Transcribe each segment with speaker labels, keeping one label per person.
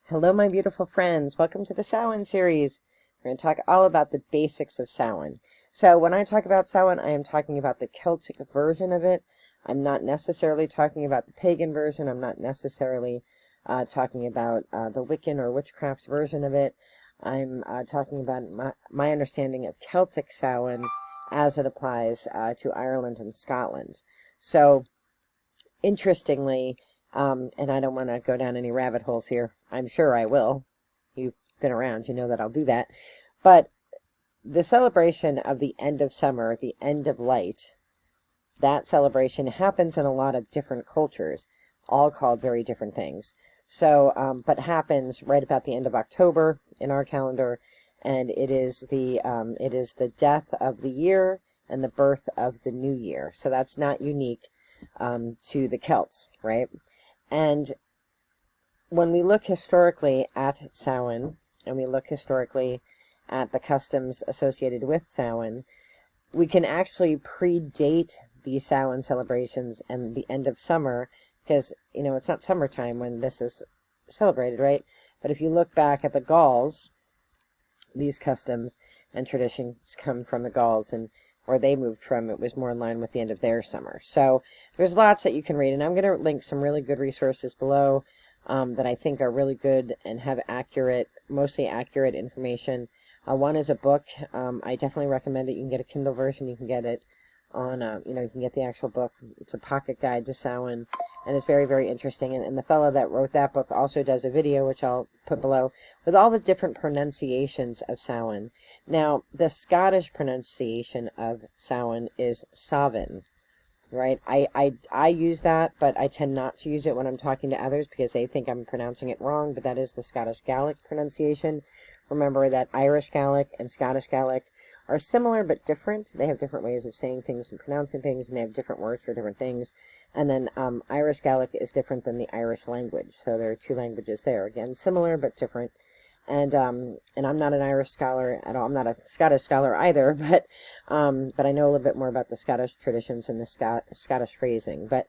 Speaker 1: Hello, my beautiful friends. Welcome to the Samhain series. We're going to talk all about the basics of Samhain. So when I talk about Samhain, I am talking about the Celtic version of it. I'm not necessarily talking about the pagan version. I'm not necessarily talking about the Wiccan or witchcraft version of it. I'm talking about my understanding of Celtic Samhain as it applies to Ireland and Scotland. So, interestingly, and I don't want to go down any rabbit holes here. I'm sure I will. You've been around, you know that I'll do that. But the celebration of the end of summer, the end of light, that celebration happens in a lot of different cultures, all called very different things. So, but happens right about the end of October in our calendar, and it is the death of the year and the birth of the new year. So that's not unique to the Celts, right? And when we look historically at Samhain, and we look historically at the customs associated with Samhain, we can actually predate the Samhain celebrations and the end of summer, because, you know, it's not summertime when this is celebrated, right? But if you look back at the Gauls, these customs and traditions come from the Gauls, and where they moved from, it was more in line with the end of their summer. So there's lots that you can read, and I'm going to link some really good resources below that I think are really good and have accurate, mostly accurate information. One is a book. I definitely recommend it. You can get a Kindle version. You can get it on, you can get the actual book. It's a pocket guide to Samhain, and it's very, very interesting. And the fellow that wrote that book also does a video, which I'll put below, with all the different pronunciations of Samhain. Now, the Scottish pronunciation of Samhain is Samhain, right? I use that, but I tend not to use it when I'm talking to others because they think I'm pronouncing it wrong, but that is the Scottish Gaelic pronunciation. Remember that Irish Gaelic and Scottish Gaelic are similar but different. They have different ways of saying things and pronouncing things, and they have different words for different things. And then Irish Gaelic is different than the Irish language. So there are two languages there. Again, similar but different. And I'm not an Irish scholar at all. I'm not a Scottish scholar either, but I know a little bit more about the Scottish traditions and the Scottish phrasing. But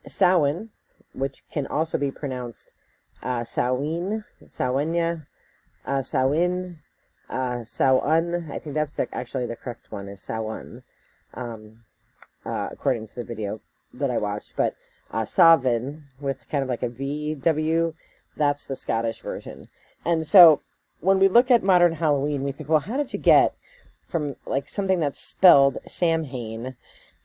Speaker 1: Samhain, which can also be pronounced Samhain, Samhain, Samhain, Samhain. I think that's actually the correct one, is Samhain, according to the video that I watched. But Samhain, with kind of like a VW, that's the Scottish version. And so when we look at modern Halloween, we think, well, how did you get from like something that's spelled Samhain,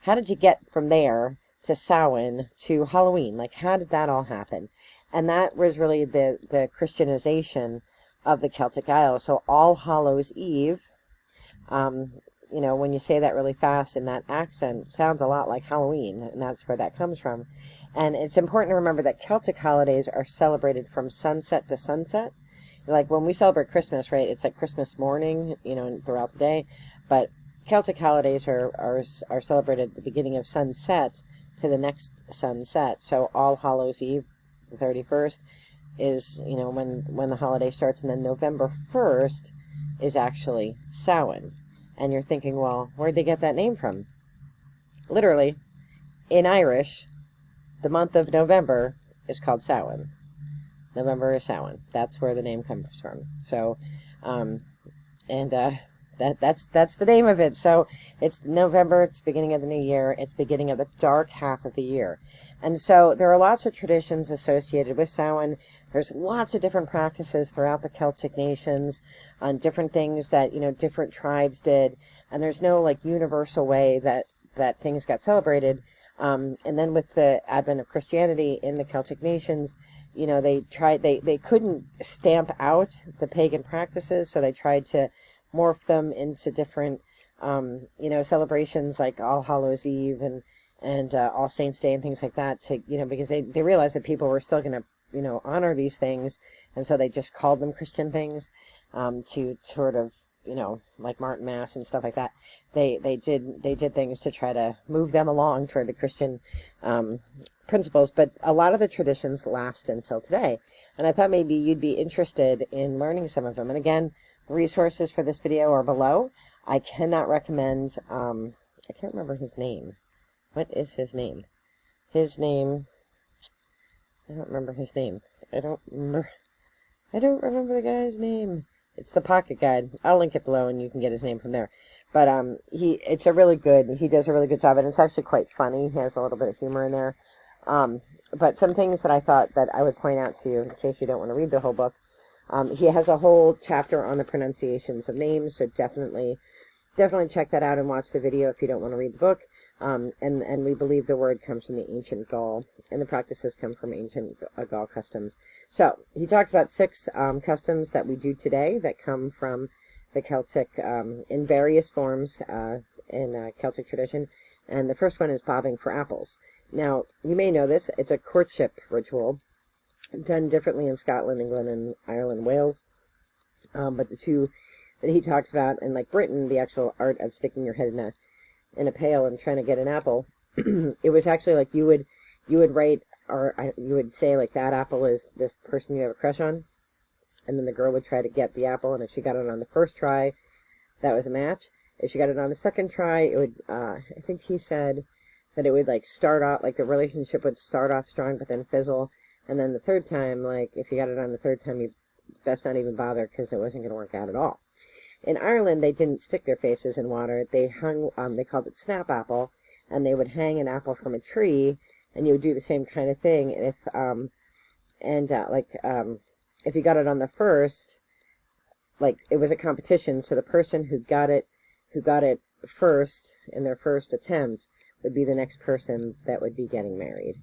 Speaker 1: how did you get from there to Samhain to Halloween? Like, how did that all happen? And that was really the Christianization of the Celtic Isles. So All Hallows Eve, when you say that really fast in that accent, sounds a lot like Halloween, and that's where that comes from. And it's important to remember that Celtic holidays are celebrated from sunset to sunset. Like when we celebrate Christmas, right, it's like Christmas morning, throughout the day. But Celtic holidays are celebrated at the beginning of sunset to the next sunset. So All Hallows Eve, the 31st, is, when the holiday starts. And then November 1st is actually Samhain. And you're thinking, well, where'd they get that name from? Literally, in Irish, the month of November is called Samhain. November is Samhain. That's where the name comes from. So, that's the name of it. So it's November. It's beginning of the new year. It's beginning of the dark half of the year. And so there are lots of traditions associated with Samhain. There's lots of different practices throughout the Celtic nations on different things that, different tribes did. And there's no like universal way that things got celebrated. And then with the advent of Christianity in the Celtic nations, they couldn't stamp out the pagan practices, so they tried to morph them into different, celebrations like All Hallows Eve and All Saints Day and things like that because they realized that people were still going to, honor these things, and so they just called them Christian things, to sort of, like Martin Mass and stuff like that. They did things to try to move them along toward the Christian principles, but a lot of the traditions last until today. And I thought maybe you'd be interested in learning some of them. And again, the resources for this video are below. I cannot recommend, I can't remember his name. What is his name? I don't remember his name. I don't remember. I don't remember the guy's name. It's the pocket guide. I'll link it below, and you can get his name from there. But he does a really good job, and it's actually quite funny. He has a little bit of humor in there. But some things that I thought that I would point out to you, in case you don't want to read the whole book. He has a whole chapter on the pronunciations of names, so definitely check that out and watch the video if you don't want to read the book. And we believe the word comes from the ancient Gaul, and the practices come from ancient Gaul customs. So he talks about 6 customs that we do today that come from the Celtic in various forms in Celtic tradition. And the first one is bobbing for apples. Now, you may know this. It's a courtship ritual done differently in Scotland, England, and Ireland, Wales. But the two that he talks about, and like Britain, the actual art of sticking your head in a pail and trying to get an apple, it was actually like you would write, or you would say like, that apple is this person you have a crush on, and then the girl would try to get the apple, and if she got it on the first try, that was a match. If she got it on the second try, it would, I think he said that it would like start off, like the relationship would start off strong, but then fizzle, and then the third time, like if you got it on the third time, you best not even bother, because it wasn't going to work out at all. In Ireland, they didn't stick their faces in water. They hung, they called it snap apple, and they would hang an apple from a tree, and you would do the same kind of thing. And if you got it on the first, like it was a competition, so the person who got it first in their first attempt would be the next person that would be getting married.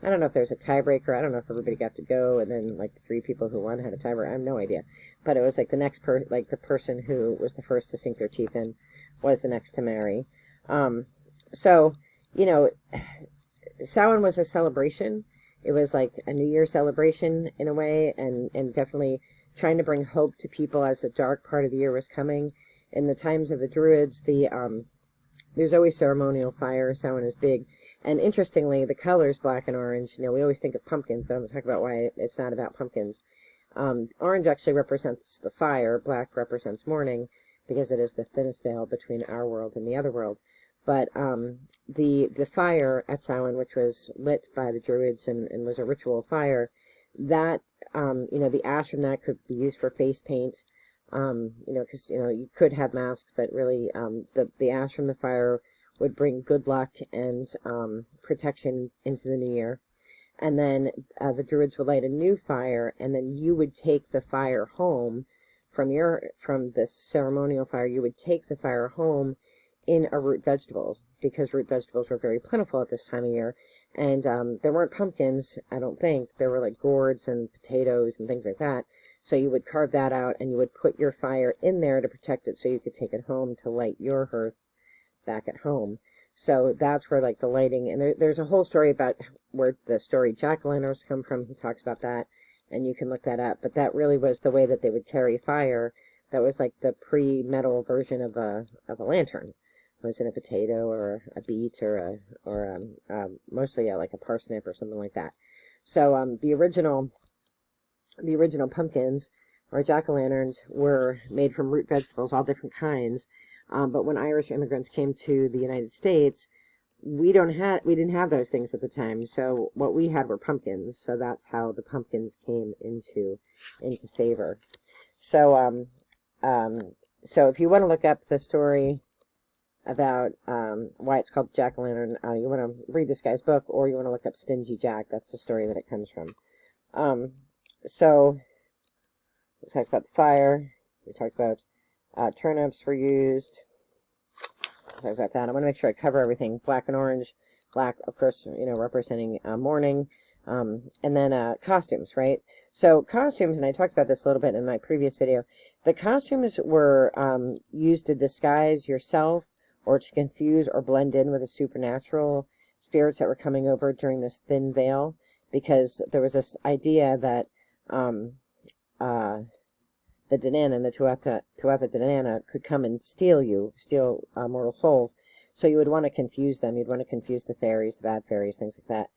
Speaker 1: I don't know if there's a tiebreaker. I don't know if everybody got to go, and then like 3 people who won had a tiebreaker. I have no idea. But it was like the next like the person who was the first to sink their teeth in was the next to marry. So, you know, Samhain was a celebration. It was like a New Year celebration in a way, and definitely trying to bring hope to people as the dark part of the year was coming. In the times of the Druids, there's always ceremonial fire. Samhain is big. And interestingly, the colors, black and orange, you know, we always think of pumpkins, but I'm going to talk about why it's not about pumpkins. Orange actually represents the fire. Black represents mourning, because it is the thinnest veil between our world and the other world. But the fire at Samhain, which was lit by the Druids and was a ritual fire, that, you know, the ash from that could be used for face paint, you know, because, you know, you could have masks, but really the ash from the fire would bring good luck and protection into the new year. And then the Druids would light a new fire, and then you would take the fire home from the ceremonial fire. You would take the fire home in a root vegetables, because root vegetables were very plentiful at this time of year. And there weren't pumpkins, I don't think. There were like gourds and potatoes and things like that. So you would carve that out, and you would put your fire in there to protect it, so you could take it home to light your hearth back at home. So that's where like the lighting, and there's a whole story about where the story jack-o'-lanterns come from. He talks about that, and you can look that up. But that really was the way that they would carry fire. That was like the pre-metal version of a lantern. It was in a potato or a beet or mostly like a parsnip or something like that. So the original pumpkins or jack-o'-lanterns were made from root vegetables, all different kinds. But when Irish immigrants came to the United States, we didn't have those things at the time. So what we had were pumpkins. So that's how the pumpkins came into favor. So so if you want to look up the story about why it's called jack-o'-lantern, you want to read this guy's book, or you want to look up Stingy Jack. That's the story that it comes from. So we talked about the fire. We talked about turnips were used. Talk about that. I want to make sure I cover everything. Black and orange. Black, of course, you know, representing mourning. And then costumes, right? So costumes, and I talked about this a little bit in my previous video. The costumes were used to disguise yourself, or to confuse or blend in with the supernatural spirits that were coming over during this thin veil, because there was this idea that the Danann and the Tuatha Dananna could come and steal mortal souls. So you would want to confuse them. You'd want to confuse the fairies, the bad fairies, things like that.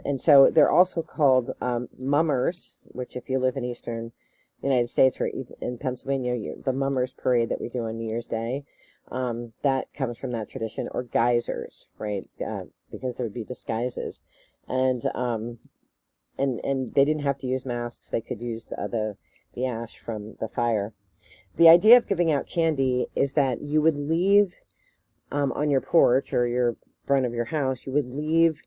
Speaker 1: And so they're also called mummers, which if you live in eastern United States or in Pennsylvania, the mummers parade that we do on New Year's Day, that comes from that tradition, or guisers, right? Because there would be disguises. And they didn't have to use masks. They could use the ash from the fire. The idea of giving out candy is that you would leave on your porch or your front of your house, you would leave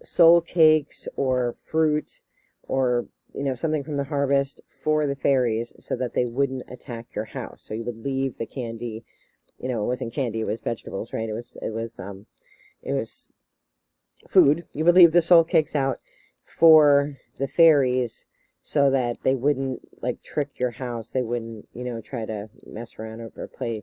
Speaker 1: soul cakes or fruit or something from the harvest for the fairies so that they wouldn't attack your house. So you would leave the candy. It wasn't candy, it was vegetables, right? It was food. You would leave the soul cakes out for the fairies so that they wouldn't like trick your house. They wouldn't, try to mess around or play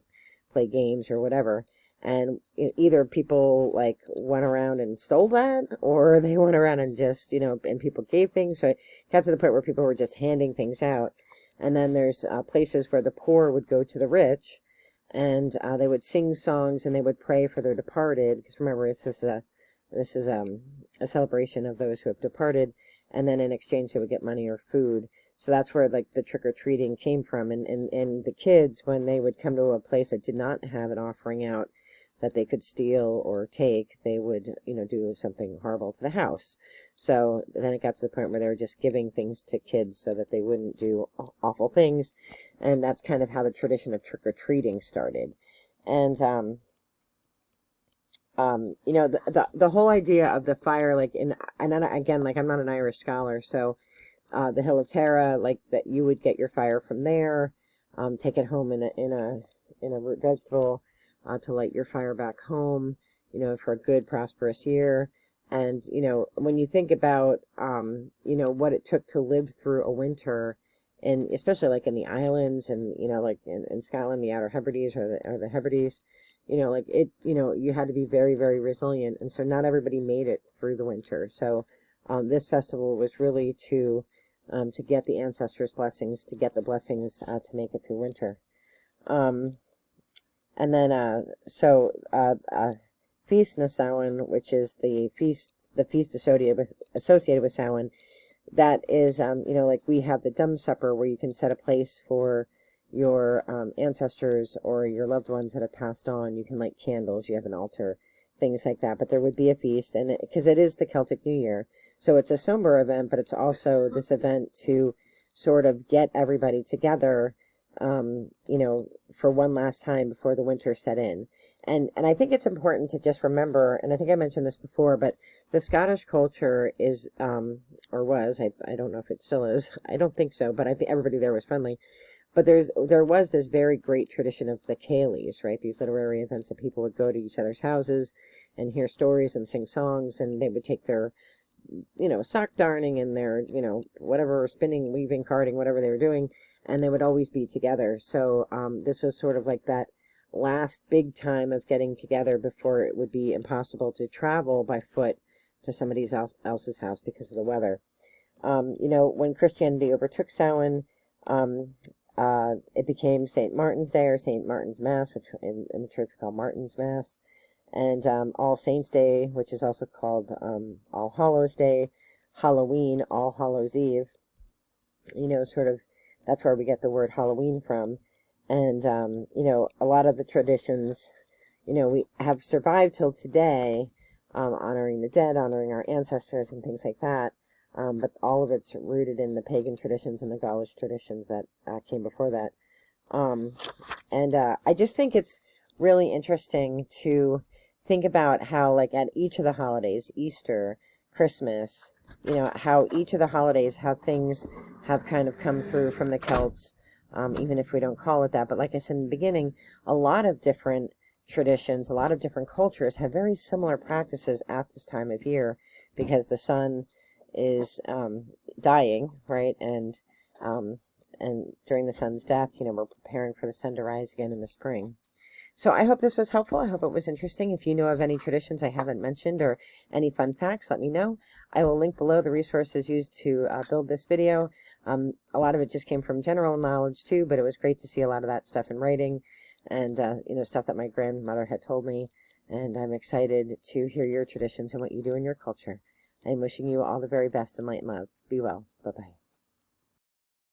Speaker 1: games or whatever. And either people like went around and stole that, or they went around and just, and people gave things. So it got to the point where people were just handing things out. And then there's places where the poor would go to the rich, and they would sing songs and they would pray for their departed. Because remember, this is a celebration of those who have departed. And then in exchange, they would get money or food. So that's where like the trick-or-treating came from. And the kids, when they would come to a place that did not have an offering out that they could steal or take, they would, do something horrible to the house. So then it got to the point where they were just giving things to kids so that they wouldn't do awful things. And that's kind of how the tradition of trick-or-treating started. And, the whole idea of the fire, like, and again, like, I'm not an Irish scholar, so the Hill of Tara, like, that you would get your fire from there, take it home in a root vegetable, to light your fire back home, for a good, prosperous year. And, when you think about, what it took to live through a winter, and especially like in the islands and, like in Scotland, the Outer Hebrides or the Hebrides, you had to be very, very resilient. And so not everybody made it through the winter. So, this festival was really to get the ancestors' blessings, to get the blessings, to make it through winter. And then, Feis na Samhain, which is the feast associated with Samhain, that is, like we have the dumb supper where you can set a place for your ancestors or your loved ones that have passed on. You can light candles, you have an altar, things like that. But there would be a feast, and because it is the Celtic New Year, so it's a somber event, but it's also this event to sort of get everybody together, for one last time before the winter set in. And I think it's important to just remember, and I think I mentioned this before, but the Scottish culture is, or was, I don't know if it still is, I don't think so, but I think everybody there was friendly. But there was this very great tradition of the Ceilidh, right? These literary events that people would go to each other's houses and hear stories and sing songs, and they would take their, sock darning and their, whatever, spinning, weaving, carding, whatever they were doing, and they would always be together. So this was sort of like that last big time of getting together before it would be impossible to travel by foot to somebody else's house because of the weather. When Christianity overtook Samhain, it became St. Martin's Day or St. Martin's Mass, which in the church we call Martin's Mass, and All Saints Day, which is also called All Hallows Day, Halloween, All Hallows Eve. Sort of that's where we get the word Halloween from. And, a lot of the traditions, we have survived till today, honoring the dead, honoring our ancestors and things like that. But all of it's rooted in the pagan traditions and the Gaulish traditions that came before that. I just think it's really interesting to think about how, like, at each of the holidays, Easter, Christmas, how each of the holidays, how things have kind of come through from the Celts, even if we don't call it that. But like I said in the beginning, a lot of different traditions, a lot of different cultures have very similar practices at this time of year because the sun is dying, right? And during the sun's death, we're preparing for the sun to rise again in the spring. So I hope this was helpful. I hope it was interesting. If you know of any traditions I haven't mentioned or any fun facts, let me know. I will link below the resources used to build this video. A lot of it just came from general knowledge too, but it was great to see a lot of that stuff in writing and, stuff that my grandmother had told me. And I'm excited to hear your traditions and what you do in your culture. I'm wishing you all the very best in light and love. Be well. Bye-bye.